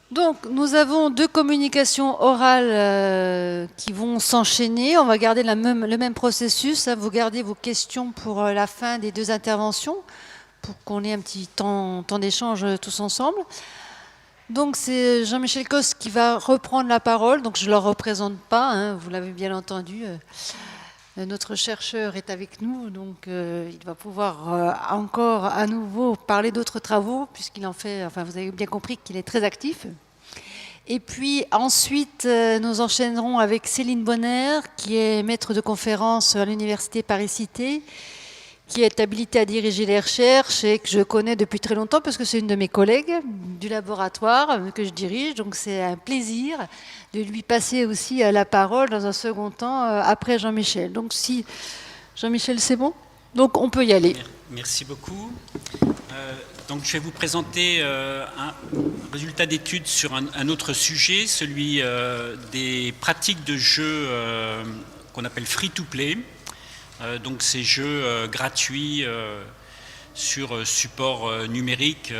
Donc, nous avons deux communications orales qui vont s'enchaîner. On va garder le même processus, hein. Vous gardez vos questions pour la fin des deux interventions, pour qu'on ait un petit temps d'échange tous ensemble. Donc, c'est Jean-Michel Cos qui va reprendre la parole. Donc, je ne le représente pas, hein, vous l'avez bien entendu. Notre chercheur est avec nous, donc il va pouvoir encore à nouveau parler d'autres travaux, puisqu'il en fait, enfin vous avez bien compris qu'il est très actif. Et puis ensuite, nous enchaînerons avec Céline Bonner, qui est maître de conférence à l'Université Paris-Cité, qui est habilitée à diriger les recherches et que je connais depuis très longtemps parce que c'est une de mes collègues du laboratoire que je dirige. Donc c'est un plaisir de lui passer aussi la parole dans un second temps après Jean-Michel. Donc si Jean-Michel, c'est bon? Donc on peut y aller. Merci beaucoup. Donc je vais vous présenter un résultat d'étude sur un autre sujet, celui des pratiques de jeux qu'on appelle free-to-play. Donc ces jeux gratuits sur support numérique,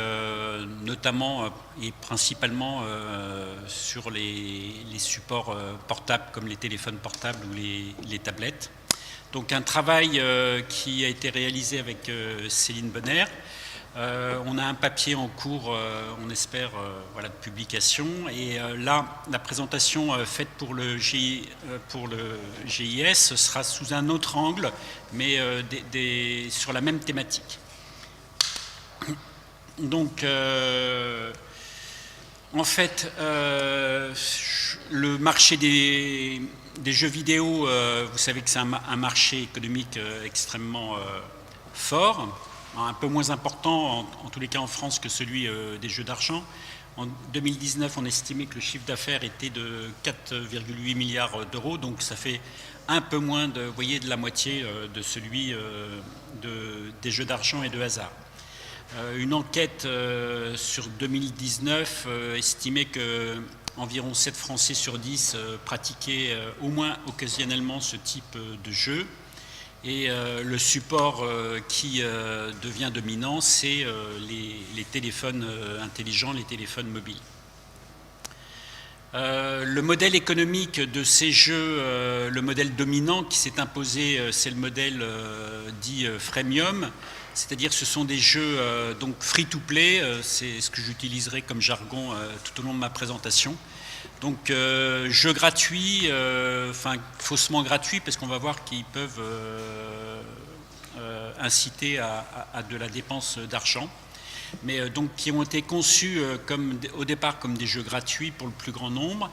notamment et principalement sur les supports portables comme les téléphones portables ou les tablettes. Donc un travail qui a été réalisé avec Céline Bonner. On a un papier en cours, on espère, voilà, de publication. Et là, la présentation faite pour le GIS sera sous un autre angle, mais sur la même thématique. Donc, en fait, le marché des jeux vidéo, vous savez que c'est un marché économique extrêmement fort, un peu moins important en tous les cas en France que celui des jeux d'argent. En 2019, on estimait que le chiffre d'affaires était de 4,8 milliards d'euros, donc ça fait un peu moins de, vous voyez, de la moitié de celui des jeux d'argent et de hasard. Une enquête sur 2019 estimait que environ 7 Français sur 10 pratiquaient au moins occasionnellement ce type de jeu. Et le support qui devient dominant, c'est les téléphones intelligents, les téléphones mobiles. Le modèle économique de ces jeux, le modèle dominant qui s'est imposé, c'est le modèle dit freemium, c'est-à-dire ce sont des jeux donc free-to-play, c'est ce que j'utiliserai comme jargon tout au long de ma présentation. Donc jeux gratuits, enfin faussement gratuits, parce qu'on va voir qu'ils peuvent inciter à de la dépense d'argent, mais donc qui ont été conçus au départ comme des jeux gratuits pour le plus grand nombre,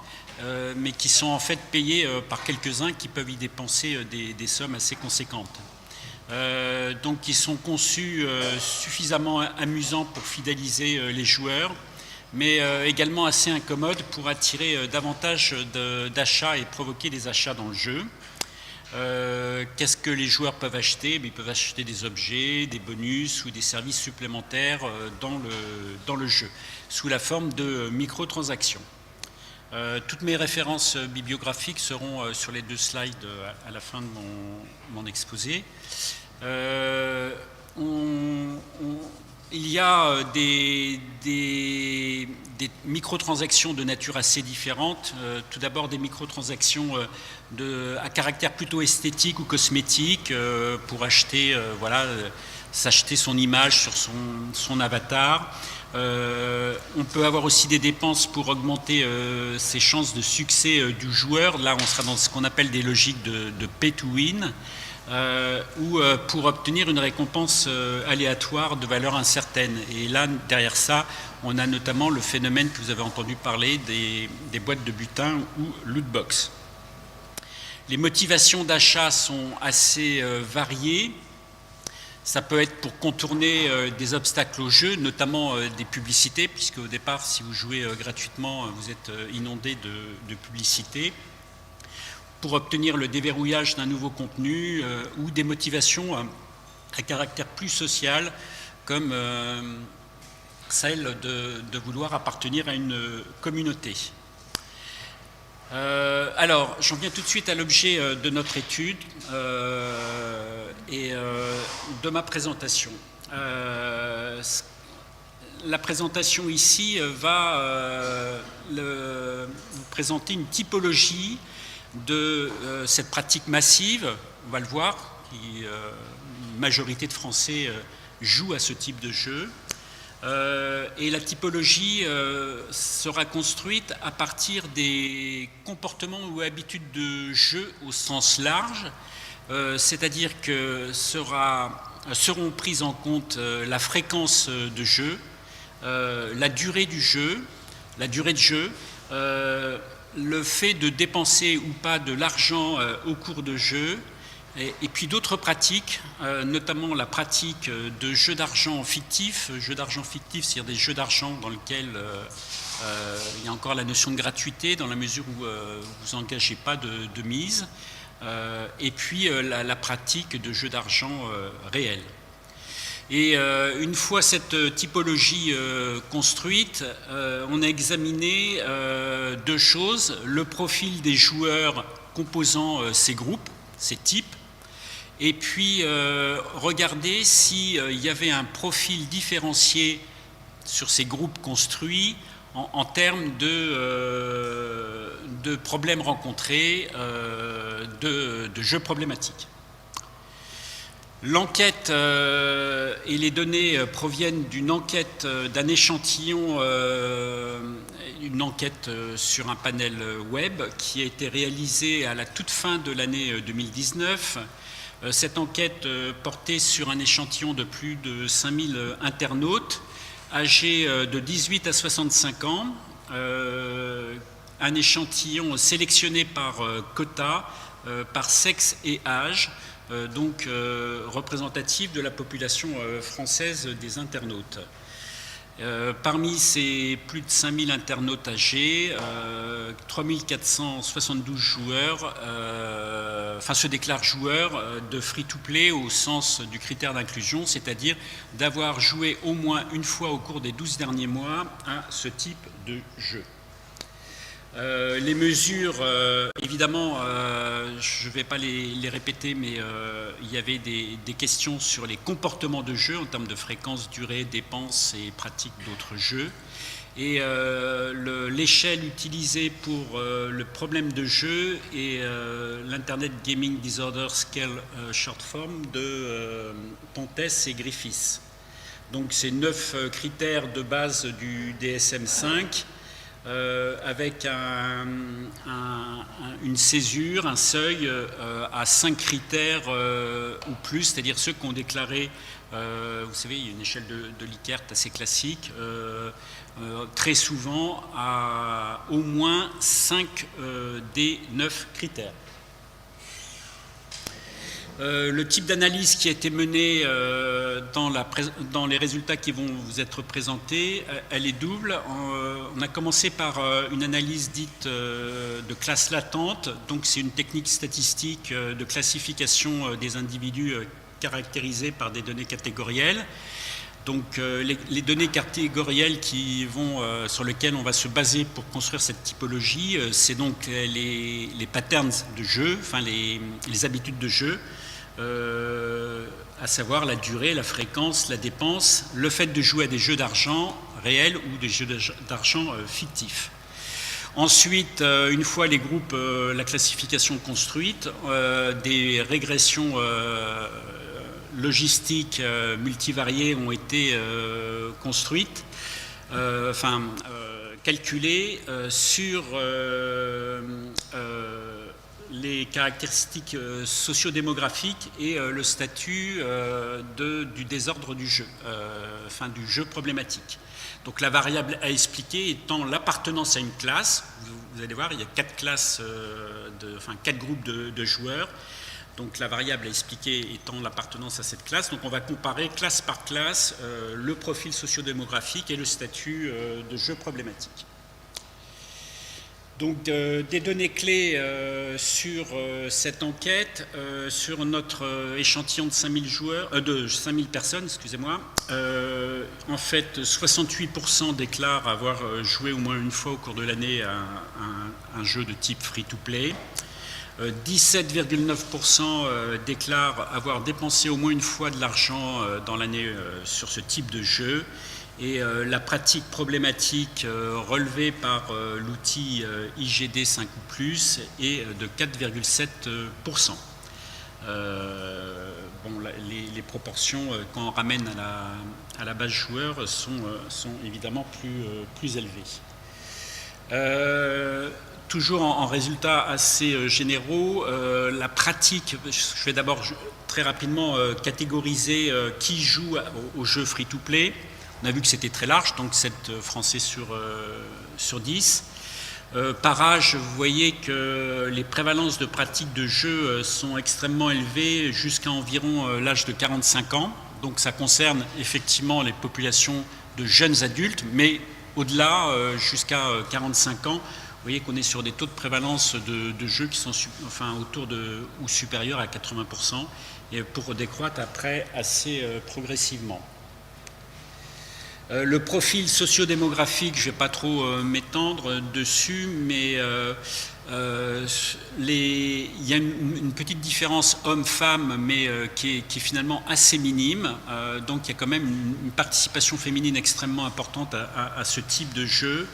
mais qui sont en fait payés par quelques-uns qui peuvent y dépenser des sommes assez conséquentes. Donc ils sont conçus suffisamment amusants pour fidéliser les joueurs, mais également assez incommodes pour attirer davantage d'achats et provoquer des achats dans le jeu. Qu'est-ce que les joueurs peuvent acheter? Ils peuvent acheter des objets, des bonus ou des services supplémentaires dans le jeu, sous la forme de microtransactions. Toutes mes références bibliographiques seront sur les 2 slides à la fin de mon exposé. Il y a des microtransactions de nature assez différente. Tout d'abord des microtransactions à caractère plutôt esthétique ou cosmétique pour acheter, voilà, s'acheter son image sur son avatar. On peut avoir aussi des dépenses pour augmenter ses chances de succès du joueur. Là, on sera dans ce qu'on appelle des logiques de pay to win. Ou pour obtenir une récompense aléatoire de valeur incertaine. Et là, derrière ça, on a notamment le phénomène que vous avez entendu parler des boîtes de butin ou loot box. Les motivations d'achat sont assez variées. Ça peut être pour contourner des obstacles au jeu, notamment des publicités, puisque au départ, si vous jouez gratuitement, vous êtes inondé de publicités, pour obtenir le déverrouillage d'un nouveau contenu ou des motivations à caractère plus social, comme celle de vouloir appartenir à une communauté. Alors, j'en viens tout de suite à l'objet de notre étude et de ma présentation. la présentation ici va vous présenter une typologie de cette pratique massive, on va le voir, une majorité de Français jouent à ce type de jeu. Et la typologie sera construite à partir des comportements ou habitudes de jeu au sens large, c'est-à-dire que seront prises en compte la fréquence de jeu, la durée du jeu, le fait de dépenser ou pas de l'argent au cours de jeu, et puis d'autres pratiques, notamment la pratique de jeux d'argent fictifs, c'est-à-dire des jeux d'argent dans lesquels il y a encore la notion de gratuité, dans la mesure où vous n'engagez pas de mise, et puis la pratique de jeux d'argent réels. Et une fois cette typologie construite, on a examiné deux choses: le profil des joueurs composant ces groupes, ces types, et puis regarder s'il y avait un profil différencié sur ces groupes construits en termes de problèmes rencontrés, de jeux problématiques. L'enquête et les données proviennent d'une enquête d'un échantillon, une enquête sur un panel web qui a été réalisée à la toute fin de l'année 2019. Cette enquête portait sur un échantillon de plus de 5000 internautes âgés de 18 à 65 ans, un échantillon sélectionné par quota, par sexe et âge, donc représentatif de la population française des internautes. Parmi ces plus de 5000 internautes âgés, 3472 joueurs se déclarent joueurs de free-to-play au sens du critère d'inclusion, c'est-à-dire d'avoir joué au moins une fois au cours des 12 derniers mois à ce type de jeu. Les mesures, évidemment, je ne vais pas les répéter, mais il y avait des questions sur les comportements de jeu en termes de fréquence, durée, dépenses et pratique d'autres jeux. Et l'échelle utilisée pour le problème de jeu est l'Internet Gaming Disorder Scale Short Form de Pontes et Griffiths. Donc c'est 9 critères de base du DSM-5. Avec une césure, un seuil à 5 critères ou plus, c'est-à-dire ceux qui ont déclaré, vous savez, il y a une échelle de Likert assez classique, très souvent à au moins 5 des 9 critères. Le type d'analyse qui a été menée dans les résultats qui vont vous être présentés, elle est double. On a commencé par une analyse dite de classe latente, donc c'est une technique statistique de classification des individus caractérisés par des données catégorielles. Donc les données catégorielles sur lesquelles on va se baser pour construire cette typologie, c'est donc les patterns de jeu, enfin les habitudes de jeu, à savoir la durée, la fréquence, la dépense, le fait de jouer à des jeux d'argent réels ou des jeux d'argent fictifs. Ensuite, une fois les groupes, la classification construite, des régressions logistiques multivariées ont été construites, calculées sur les caractéristiques sociodémographiques et le statut du désordre du jeu, du jeu problématique. Donc la variable à expliquer étant l'appartenance à une classe. Vous allez voir, il y a 4 classes, 4 groupes de joueurs. Donc la variable à expliquer étant l'appartenance à cette classe. Donc on va comparer classe par classe le profil sociodémographique et le statut de jeu problématique. Donc des données clés sur cette enquête, sur notre échantillon de 5000 personnes, excusez-moi. En fait, 68% déclarent avoir joué au moins une fois au cours de l'année à un jeu de type free-to-play. 17,9% déclarent avoir dépensé au moins une fois de l'argent dans l'année sur ce type de jeu. Et la pratique problématique relevée par l'outil IGD 5 ou plus est de 4,7%. Les proportions, quand on ramène à la base joueur, sont évidemment plus élevées. Toujours en résultats assez généraux, la pratique, je vais d'abord très rapidement catégoriser qui joue au jeu free-to-play. On a vu que c'était très large, donc 7 Français sur 10. Par âge, vous voyez que les prévalences de pratiques de jeu sont extrêmement élevées jusqu'à environ l'âge de 45 ans. Donc ça concerne effectivement les populations de jeunes adultes, mais au-delà, jusqu'à 45 ans, vous voyez qu'on est sur des taux de prévalence de jeux qui sont autour de ou supérieurs à 80%, et pour décroître après assez progressivement. Le profil sociodémographique, je ne vais pas trop m'étendre dessus, mais il y a une petite différence homme-femme, mais qui est finalement assez minime. Donc il y a quand même une participation féminine extrêmement importante à ce type de jeu.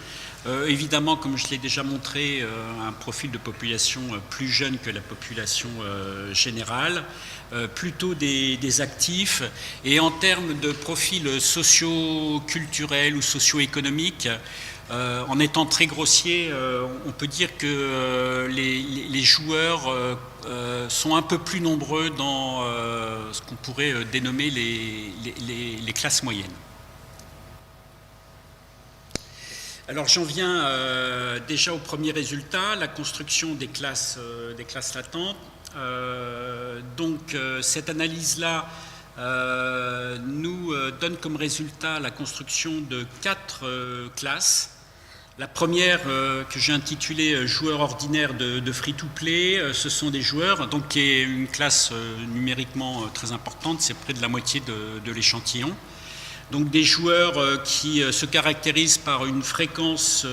Évidemment, comme je l'ai déjà montré, un profil de population plus jeune que la population générale, plutôt des actifs. Et en termes de profil socio-culturel ou socio-économique, en étant très grossier, on peut dire que les joueurs sont un peu plus nombreux dans ce qu'on pourrait dénommer les classes moyennes. Alors j'en viens déjà au premier résultat, la construction des classes latentes. Donc cette analyse-là nous donne comme résultat la construction de 4 classes. La première que j'ai intitulée joueurs ordinaires de free-to-play, ce sont des joueurs, donc qui est une classe numériquement très importante, c'est près de la moitié de l'échantillon. Donc des joueurs qui se caractérisent par une fréquence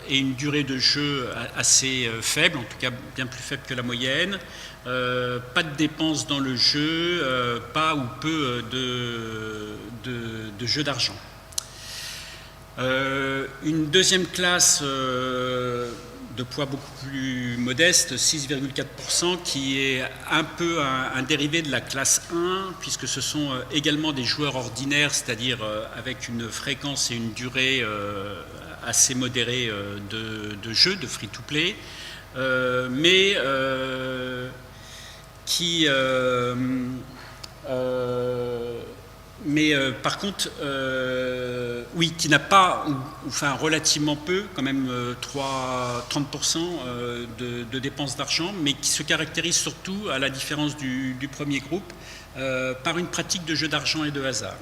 et une durée de jeu assez faible, en tout cas bien plus faible que la moyenne, pas de dépenses dans le jeu, pas ou peu de jeux d'argent. Une deuxième classe de poids beaucoup plus modeste, 6,4%, qui est un peu un dérivé de la classe 1, puisque ce sont également des joueurs ordinaires, c'est-à-dire avec une fréquence et une durée assez modérée de jeu, de free-to-play, mais qui... par contre, oui, qui n'a pas, enfin relativement peu, quand même 30% de dépenses d'argent, mais qui se caractérise surtout, à la différence du premier groupe, par une pratique de jeu d'argent et de hasard.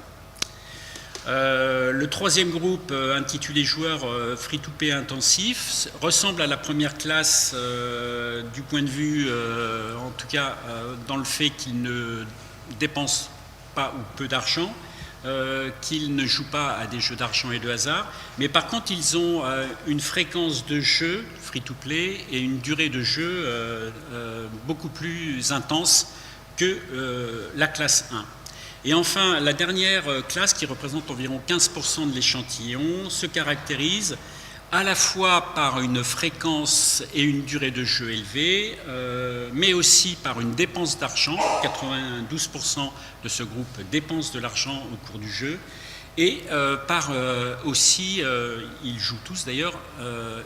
Le troisième groupe, intitulé joueurs free-to-play intensif, ressemble à la première classe du point de vue, en tout cas dans le fait qu'il ne dépense pas ou peu d'argent, qu'ils ne jouent pas à des jeux d'argent et de hasard, mais par contre ils ont une fréquence de jeu free-to-play et une durée de jeu beaucoup plus intense que la classe 1. Et enfin, la dernière classe, qui représente environ 15% de l'échantillon, se caractérise à la fois par une fréquence et une durée de jeu élevée, mais aussi par une dépense d'argent. 92% de ce groupe dépense de l'argent au cours du jeu, et par aussi, ils jouent tous d'ailleurs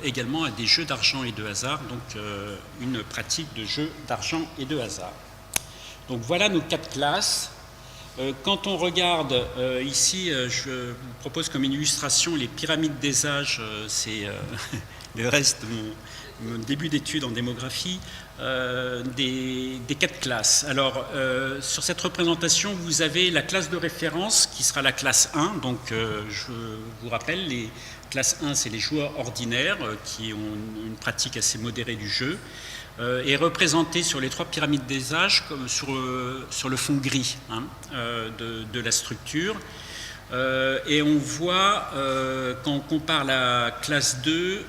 également à des jeux d'argent et de hasard, donc une pratique de jeu d'argent et de hasard. Donc voilà nos 4 classes. Quand on regarde ici, je vous propose comme une illustration les pyramides des âges, c'est le reste de mon début d'études en démographie, des 4 classes. Alors, sur cette représentation, vous avez la classe de référence qui sera la classe 1. Donc, je vous rappelle, les classes 1, c'est les joueurs ordinaires qui ont une pratique assez modérée du jeu, est représenté sur les 3 pyramides des âges comme sur le fond gris de la structure. Et on voit, quand on compare la classe 2,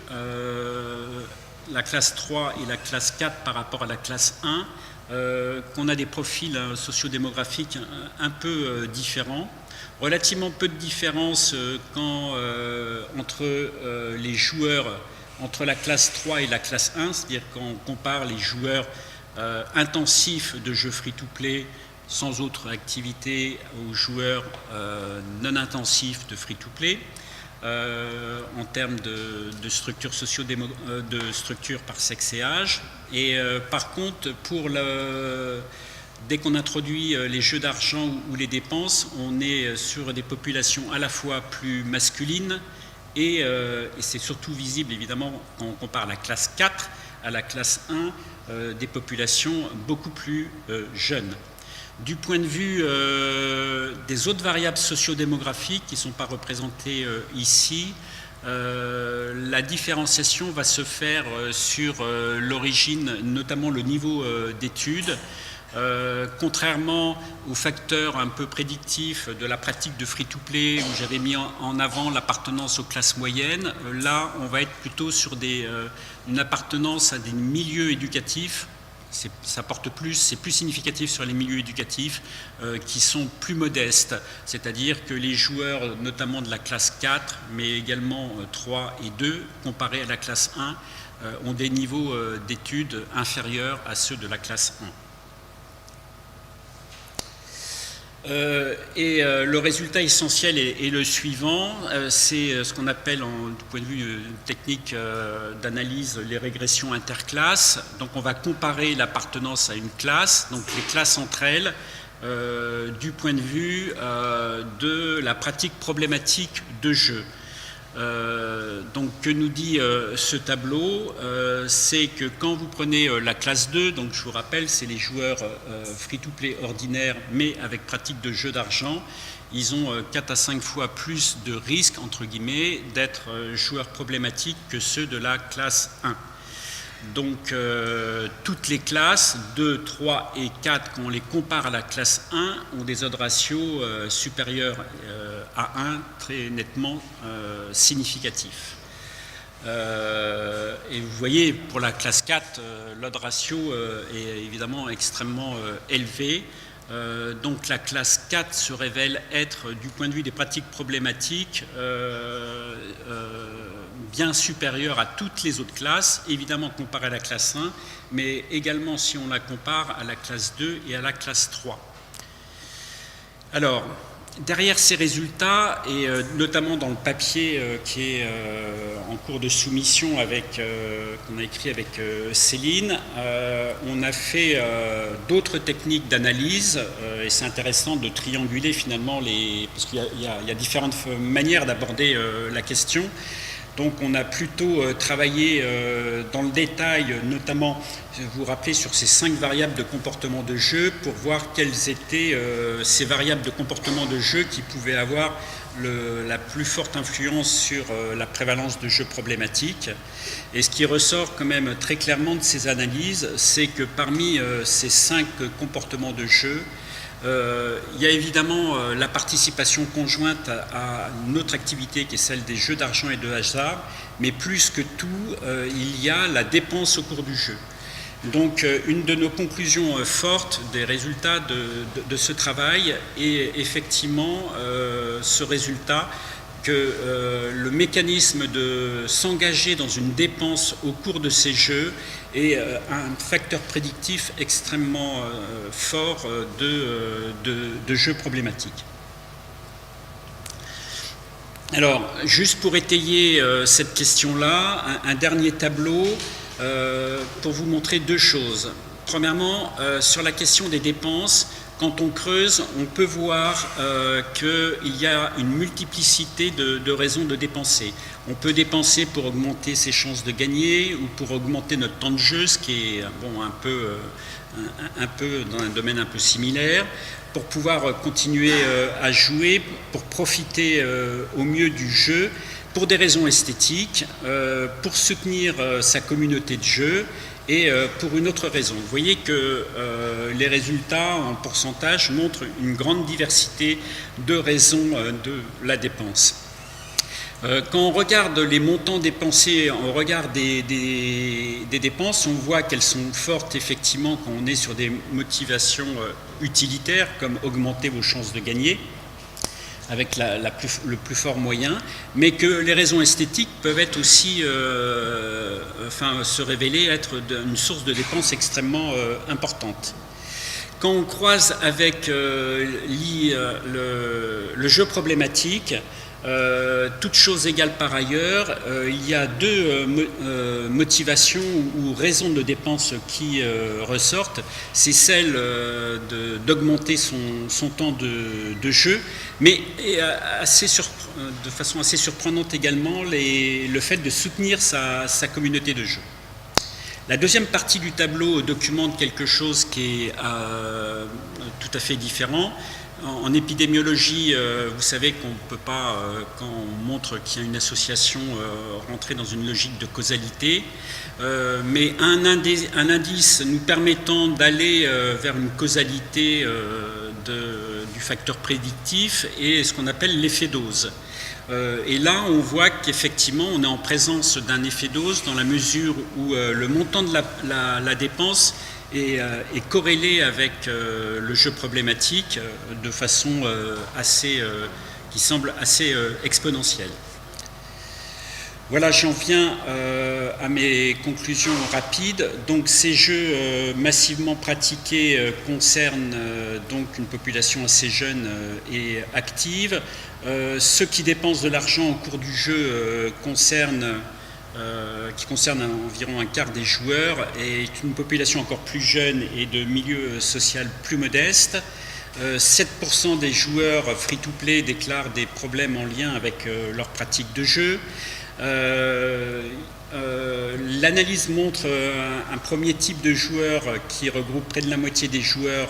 la classe 3 et la classe 4 par rapport à la classe 1, qu'on a des profils sociodémographiques un peu différents. Relativement peu de différence entre les joueurs entre la classe 3 et la classe 1, c'est-à-dire quand on compare les joueurs intensifs de jeux free-to-play sans autre activité aux joueurs non intensifs de free-to-play. En termes de structure de structure par sexe et âge. Et par contre, dès qu'on introduit les jeux d'argent ou les dépenses, on est sur des populations à la fois plus masculines et c'est surtout visible évidemment quand on compare la classe 4 à la classe 1, des populations beaucoup plus jeunes. Du point de vue des autres variables sociodémographiques qui ne sont pas représentées ici, la différenciation va se faire sur l'origine, notamment le niveau d'études. Contrairement aux facteurs un peu prédictifs de la pratique de free-to-play où j'avais mis en avant l'appartenance aux classes moyennes, là on va être plutôt sur une appartenance à des milieux éducatifs. C'est plus significatif sur les milieux éducatifs qui sont plus modestes, c'est-à-dire que les joueurs, notamment de la classe 4, mais également 3 et 2, comparés à la classe 1, ont des niveaux d'études inférieurs à ceux de la classe 1. Le résultat essentiel est le suivant, c'est ce qu'on appelle, du point de vue technique d'analyse, les régressions interclasses. Donc on va comparer l'appartenance à une classe, donc les classes entre elles, du point de vue de la pratique problématique de jeu. Donc que nous dit ce tableau, c'est que quand vous prenez la classe 2, donc je vous rappelle c'est les joueurs free-to-play ordinaires mais avec pratique de jeu d'argent, ils ont 4 à 5 fois plus de risques entre guillemets d'être joueurs problématiques que ceux de la classe 1. Donc toutes les classes 2, 3 et 4, quand on les compare à la classe 1, ont des odds ratios supérieurs à 1 très nettement significatifs. Et vous voyez, pour la classe 4, l'odd ratio est évidemment extrêmement élevé. Donc la classe 4 se révèle être, du point de vue des pratiques problématiques, bien supérieure à toutes les autres classes, évidemment comparée à la classe 1, mais également si on la compare à la classe 2 et à la classe 3. Alors, derrière ces résultats, et notamment dans le papier qui est en cours de soumission qu'on a écrit avec Céline, on a fait d'autres techniques d'analyse, et c'est intéressant de trianguler finalement, parce qu'il y a différentes manières d'aborder la question. Donc on a plutôt travaillé dans le détail, notamment, vous vous rappelez, sur ces 5 variables de comportement de jeu pour voir quelles étaient ces variables de comportement de jeu qui pouvaient avoir la plus forte influence sur la prévalence de jeux problématiques. Et ce qui ressort quand même très clairement de ces analyses, c'est que parmi ces 5 comportements de jeu, il y a évidemment la participation conjointe à une autre activité qui est celle des jeux d'argent et de hasard, mais plus que tout, il y a la dépense au cours du jeu. Donc une de nos conclusions fortes des résultats de ce travail est effectivement ce résultat que le mécanisme de s'engager dans une dépense au cours de ces jeux est un facteur prédictif extrêmement fort de jeux problématiques. Alors, juste pour étayer cette question-là, un dernier tableau pour vous montrer 2 choses. Premièrement, sur la question des dépenses, quand on creuse, on peut voir qu'il y a une multiplicité de raisons de dépenser. On peut dépenser pour augmenter ses chances de gagner ou pour augmenter notre temps de jeu, ce qui est bon, un peu dans un domaine un peu similaire, pour pouvoir continuer à jouer, pour profiter au mieux du jeu, pour des raisons esthétiques, pour soutenir sa communauté de jeu, et pour une autre raison. Vous voyez que les résultats en pourcentage montrent une grande diversité de raisons de la dépense. Quand on regarde les montants dépensés, on regarde des dépenses, on voit qu'elles sont fortes effectivement quand on est sur des motivations utilitaires comme augmenter vos chances de gagner avec le plus fort moyen, mais que les raisons esthétiques peuvent être aussi, se révéler être une source de dépenses extrêmement importante. Quand on croise avec le jeu problématique, toutes choses égales par ailleurs, il y a deux motivations ou raisons de dépenses qui ressortent. C'est celle d'augmenter son temps de jeu, mais de façon assez surprenante également, le fait de soutenir sa communauté de jeu. La deuxième partie du tableau documente quelque chose qui est tout à fait différent. En épidémiologie, vous savez qu'on ne peut pas, quand on montre qu'il y a une association, rentrer dans une logique de causalité, mais un indice nous permettant d'aller vers une causalité du facteur prédictif est ce qu'on appelle l'effet dose. Et là, on voit qu'effectivement, on est en présence d'un effet dose dans la mesure où le montant de la dépense est corrélé avec le jeu problématique de façon qui semble assez exponentielle. Voilà, j'en viens à mes conclusions rapides. Donc, ces jeux massivement pratiqués concernent donc une population assez jeune et active. Ceux qui dépensent de l'argent au cours du jeu qui concerne environ un quart des joueurs, et une population encore plus jeune et de milieu social plus modeste. 7% des joueurs free-to-play déclarent des problèmes en lien avec leur pratique de jeu. L'analyse montre un premier type de joueur qui regroupe près de la moitié des joueurs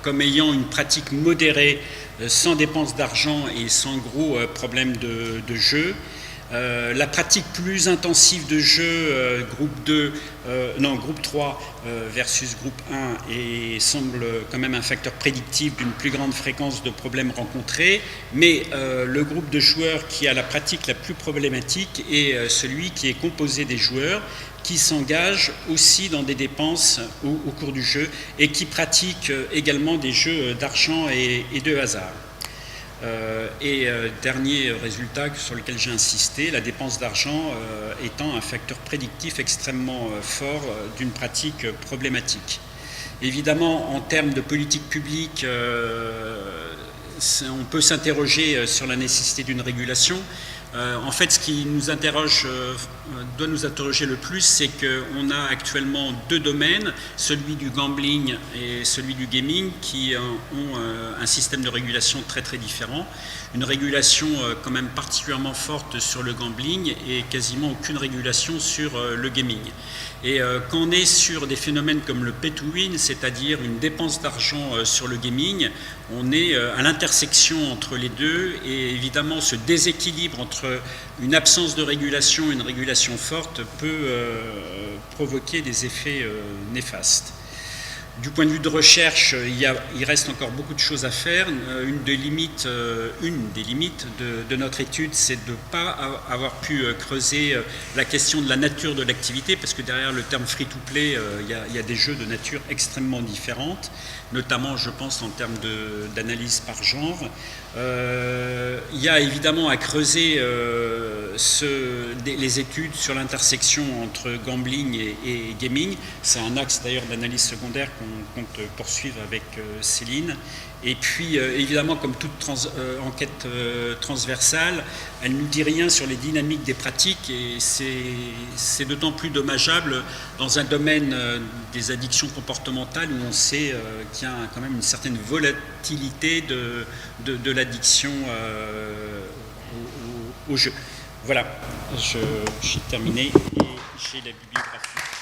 comme ayant une pratique modérée, sans dépense d'argent et sans gros problèmes de jeu. La pratique plus intensive de jeu, groupe 3 versus groupe 1, et semble quand même un facteur prédictif d'une plus grande fréquence de problèmes rencontrés, mais le groupe de joueurs qui a la pratique la plus problématique est celui qui est composé des joueurs qui s'engagent aussi dans des dépenses au cours du jeu et qui pratiquent également des jeux d'argent et de hasard. Dernier résultat sur lequel j'ai insisté, la dépense d'argent étant un facteur prédictif extrêmement fort d'une pratique problématique. Évidemment, en termes de politique publique, on peut s'interroger sur la nécessité d'une régulation. En fait, ce qui nous doit nous interroger le plus, c'est qu'on a actuellement deux domaines, celui du gambling et celui du gaming, qui ont un système de régulation très très différent. Une régulation quand même particulièrement forte sur le gambling et quasiment aucune régulation sur le gaming. Et quand on est sur des phénomènes comme le pay to win, c'est-à-dire une dépense d'argent sur le gaming, on est à l'intersection entre les deux, et évidemment ce déséquilibre entre une absence de régulation et une régulation forte peut provoquer des effets néfastes. Du point de vue de recherche, il reste encore beaucoup de choses à faire. Une des limites de notre étude, c'est de ne pas avoir pu creuser la question de la nature de l'activité, parce que derrière le terme free-to-play, il y a des jeux de nature extrêmement différente, notamment, je pense, en termes d'analyse par genre. Il y a évidemment à creuser les études sur l'intersection entre gambling et gaming. C'est un axe d'ailleurs d'analyse secondaire qu'on compte poursuivre avec Céline. Et puis évidemment, comme toute enquête transversale, elle ne nous dit rien sur les dynamiques des pratiques, et c'est d'autant plus dommageable dans un domaine des addictions comportementales où on sait qu'il y a quand même une certaine volatilité de l'addiction au jeu. Voilà, j'ai terminé et j'ai la bibliographie.